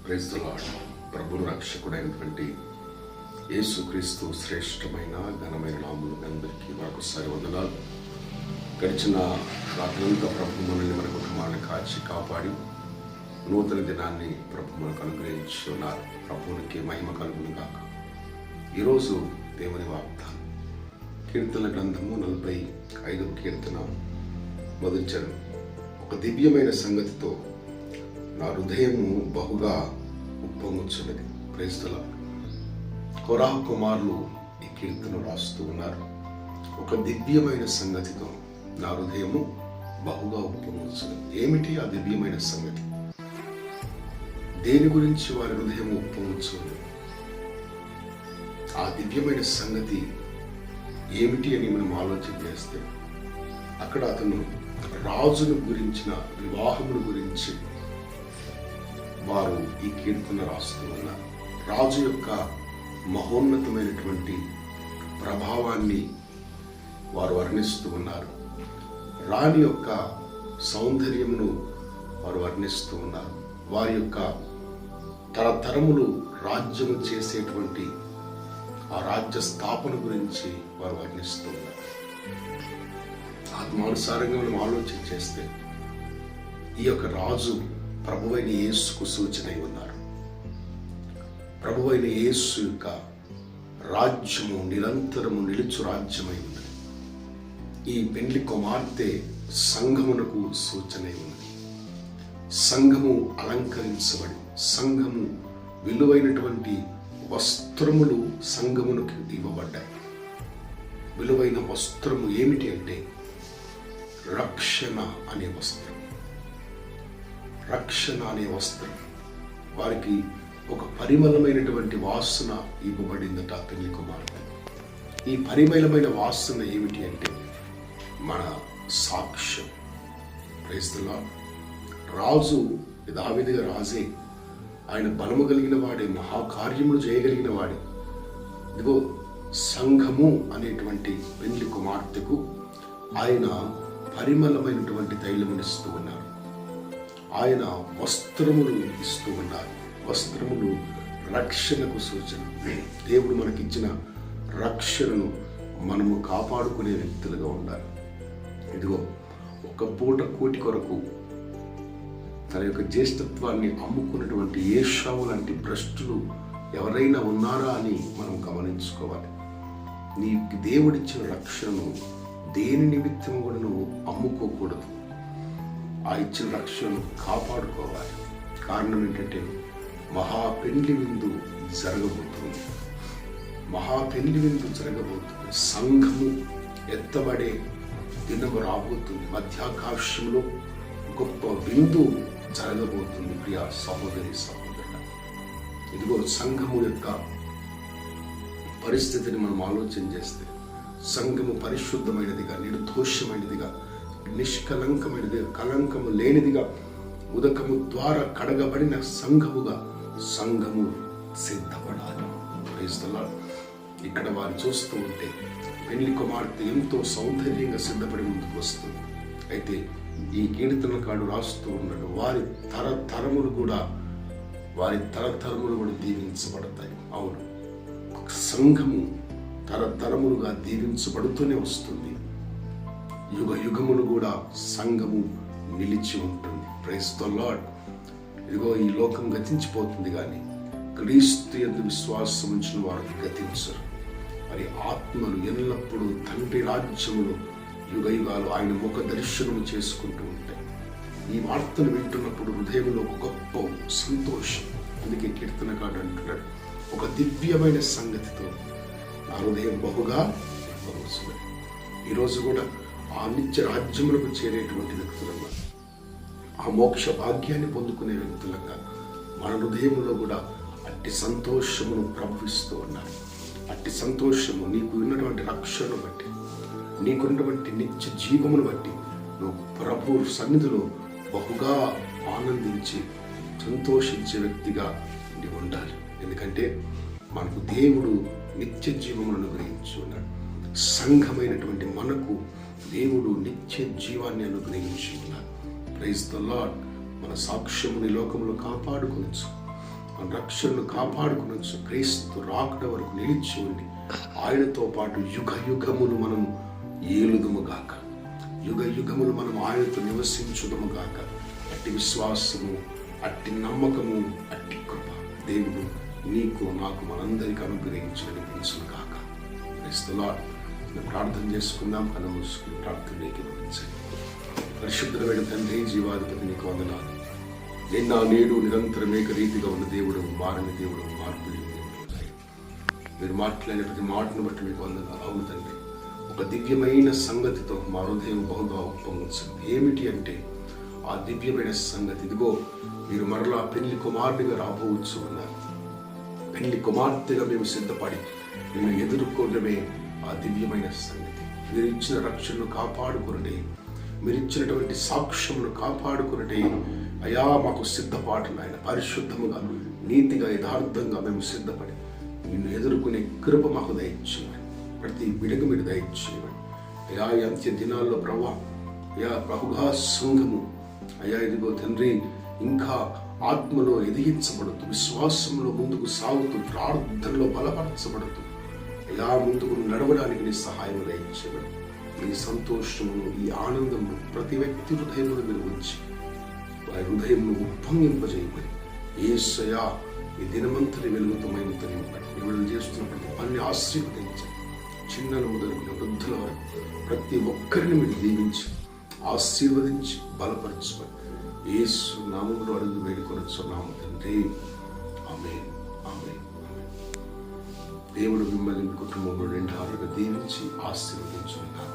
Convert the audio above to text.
Praise the lord. ప్రభువు రక్షకుడైనటువంటి యేసుక్రీస్తు శ్రేష్టమైన ఘనమైన నామములో అందరికీ మరొకసారి వందనాలు. గడిచిన రాత్రంతా ప్రభు మనల్ని మన కుటుంబాన్ని కాచి కాపాడి నూతన దినాన్ని ప్రభు మనకు అనుగ్రహించి ఉన్నారు. ప్రభువునికి మహిమ కలుగును గాక. ఈరోజు దేవుని వాగ్దానం కీర్తన గ్రంథము 45వ కీర్తన మొదటి చరణం. ఒక దివ్యమైన సంగతితో నా హృదయము బహుగా ఉప్పొంగుచున్నది. Praise the lord. కోరాహు కుమారులు ఈ కీర్తన రాస్తూ ఉన్నారు. ఒక దివ్యమైన సంగతితో నా హృదయము బహుగా ఉప్పొంగుచున్నది. ఏమిటి ఆ దివ్యమైన సంగతి? దేని గురించి వారి హృదయం ఉప్పొంగుచున్నది? ఆ దివ్యమైన సంగతి ఏమిటి అని మనం ఆలోచన చేస్తే అక్కడ అతను రాజును గురించిన వివాహమును గురించి వారు ఈ కీర్తన రాస్తూ ఉన్నారు. రాజు యొక్క మహోన్నతమైనటువంటి ప్రభావాన్ని వారు వర్ణిస్తూ ఉన్నారు. రాణి యొక్క సౌందర్యమును వారు వర్ణిస్తూ ఉన్నారు. వారి యొక్క తరతరములు రాజ్యము చేసేటువంటి ఆ రాజ్య స్థాపన గురించి వారు వర్ణిస్తూ ఉన్నారు. ఆత్మానుసారంగా మనం ఆలోచన చేస్తే ఈ యొక్క రాజు ప్రభువైన యేసుకు సూచనై ఉన్నారు. ప్రభువైన యేసు యొక్క రాజ్యము నిరంతరము నిలుచు రాజ్యమై ఉన్నది. ఈ పెండ్లి కుమార్తె సంఘమునకు సూచనై ఉన్నది. సంఘము అలంకరించబడి సంఘము విలువైనటువంటి వస్త్రములు సంఘమునకు ఇవ్వబడ్డాయి. విలువైన వస్త్రము ఏమిటి అంటే రక్షణ అనే వస్త్రం. రక్షణ అనే వస్త్రం. వారికి ఒక పరిమళమైనటువంటి వాసన ఇవ్వబడిందట పెళ్లి కుమార్తె. ఈ పరిమళమైన వాసన ఏమిటి అంటే మన సాక్ష్యం. Praise the lord. రాజు యథావిధిగా రాజే, ఆయన బలము కలిగిన వాడే, మహాకార్యములు చేయగలిగిన వాడే. ఇదిగో సంఘము అనేటువంటి పెళ్లి కుమార్తెకు ఆయన పరిమళమైనటువంటి తైలమునిస్తూ ఉన్నారు. ఆయన వస్త్రములు ఇస్తూ ఉన్నారు. వస్త్రములు రక్షణకు సూచన. దేవుడు మనకిచ్చిన రక్షణను మనము కాపాడుకునే వ్యక్తులుగా ఉండాలి. ఇదిగో ఒక పూట కూటి కొరకు తన యొక్క జ్యేష్ఠత్వాన్ని అమ్ముకున్నటువంటి ఏషావు లాంటి భ్రష్టులు ఎవరైనా ఉన్నారా అని మనం గమనించుకోవాలి. నీకు దేవుడిచ్చిన రక్షణను దేని నిమిత్తం కూడా నువ్వు అమ్ముకోకూడదు. ఆ ఇచ్చిన రక్షణను కాపాడుకోవాలి. కారణం ఏంటంటే మహా పెండ్లి విందు జరగబోతుంది. మహా పెండ్లి విందు జరగబోతుంది. సంఘము ఎత్తబడే దినము రాబోతుంది. మధ్యాకాశంలో గొప్ప విందు జరగబోతుంది. ప్రియ సహోదరి సహోదరుల, ఇదిగో సంఘము యొక్క పరిస్థితిని మనం ఆలోచన చేస్తే సంఘము పరిశుద్ధమైనదిగా, నిర్దోషమైనదిగా, నిష్కలంకమైనదిగా, కలంకము లేనిదిగా, ఉదకము ద్వారా కడగబడిన సంఘముగా సంఘము సిద్ధపడాలి. Praise the Lord. ఇక్కడ వారు చూస్తూ ఉంటే పెళ్లి కుమార్తె ఎంతో సౌందర్యంగా సిద్ధపడి ముందుకు వస్తుంది. అయితే ఈ కీర్తనకాడు రాస్తూ ఉన్నాడు, వారి తరతరములు కూడా దీవించబడతాయి. అవును, సంఘము తరతరములుగా దీవించబడుతూనే వస్తుంది. యుగ యుగములు కూడా సంఘము నిలిచి ఉంటుంది. Praise the Lord. ఇదిగో ఈ లోకం గతించిపోతుంది, కానీ క్రీస్తు యందు విశ్వాసం ఉంచిన వారు గతించరు. మరి ఆత్మలు ఎల్లప్పుడూ తండ్రి రాజ్యములు యుగ యుగాలు ఆయన ముఖ దర్శనము చేసుకుంటూ ఉంటాయి. ఈ వార్తను వింటున్నప్పుడు హృదయంలో ఒక గొప్ప సంతోషం. అందుకే కీర్తనకాడు అంటున్నాడు, ఒక దివ్యమైన సంగతితో నా హృదయం బహుగా ఉప్పొంగుచున్నది. ఈరోజు కూడా ఆ నిత్య రాజ్యములకు చేరేటువంటి వ్యక్తులుగా, ఆ మోక్ష భాగ్యాన్ని పొందుకునే వ్యక్తులుగా మన హృదయంలో కూడా అట్టి సంతోషమును ప్రభవిస్తూ ఉన్నారు. అట్టి సంతోషము నీకు ఉన్నటువంటి రక్షణను బట్టి, నీకున్నటువంటి నిత్య జీవమును బట్టి నువ్వు ప్రభు సన్నిధిలో బహుగా ఆనందించి సంతోషించే వ్యక్తిగా నీవు ఉండాలి. ఎందుకంటే మనకు దేవుడు నిత్య జీవమును అనుగ్రహించి ఉన్నాడు. సంఘమైనటువంటి మనకు దేవుడు నిత్య జీవాన్ని అనుగ్రహించి ఉన్నారు. Praise the Lord. మన సాక్ష్యముని లోకములో కాపాడుకొనొచ్చు. మన రక్షణను కాపాడుకునొచ్చు. క్రీస్తు రాకడ వరకు నిలిచి ఉండి ఆయనతో పాటు యుగ యుగములు మనము ఏలుదుముగాక. యుగ యుగములు మనం ఆయనతో నివసించుదుముగాక. అట్టి విశ్వాసము, అట్టి నమ్మకము, అట్టి కృప దేవుడు నీకు నాకు మనందరికీ అనుగ్రహించి నడిపించుగాక. ప్రార్థన చేసుకుందాం. కళ్ళు మూసుకుని ప్రార్థన ఏకీభవించండి. పరిశుద్ధమైన తండ్రి, జీవాధిపతి, నీకు వందనాలు. నిన్న నేడు నిరంతరం ఏకరీతిగా ఉన్న దేవుడు, మారని దేవుడు, మార్పు లేని దేవుడు. మీరు మాట్లాడిన ప్రతి మాటను బట్టి మీకు వందనాలు. అవును తండ్రి, ఒక దివ్యమైన సంగతితో మా హృదయం బహుగా ఉప్పొంగుతుంది. ఏమిటి అంటే ఆ దివ్యమైన సంగతి, ఇదిగో మీరు మరలా పెళ్లి కుమారుడిగా రాబోవచ్చు ఉన్నారు. పెళ్లి కుమార్తెగా మేము సిద్ధపడి మేము ఎదుర్కోవడమే ఆ దివ్యమైన సంగతి. మీరు ఇచ్చిన రక్షణను కాపాడుకునడే, మీరు ఇచ్చినటువంటి సాక్ష్యమును కాపాడుకునడే అయా మాకు సిద్ధపాటు. ఆయన పరిశుద్ధముగా, నీతిగా, యథార్థంగా మేము సిద్ధపడి నిన్ను ఎదుర్కొనే కృప మాకు దయచేయండి. ప్రతి బిడకు మీరు దయచేయండి. అయా ఈ అంత్య దినాల్లో ప్రభా, అయా బహుగా సంఘము అయా ఇదిగో తండ్రి ఇంకా ఆత్మలో ఎదిగించబడుతూ, విశ్వాసంలో ముందుకు సాగుతూ, ప్రార్థనలో బలపరచబడుతూ ఇలా ముందుకు నడవడానికి నీ సహాయం దయచేయబడి ఈ సంతోషమును, ఈ ఆనందమును ప్రతి వ్యక్తి హృదయమును మీరు ఉంచి వారి హృదయమును ఉప్పొంగింపజేయమని యేసయ్యా ఈ దినమంతని వెలుగుతూ మైముతో నింపండి. మిమ్మల్ని చేస్తున్న ప్రతి పని ఆశీర్వదించండి. చిన్నల మొదలుకున్న వృద్ధుల వరకు ప్రతి ఒక్కరిని మీరు దీవించి ఆశీర్వదించి బలపరచుకొని యేసు నామములో అడుగు వేడుకొనుచున్నాము తండ్రి. ఆమేన్, ఆమేన్. దేవుడు మిమ్మల్ని కుటుంబంలో నిండారుగా దీవించి ఆశీర్వదించుగాక.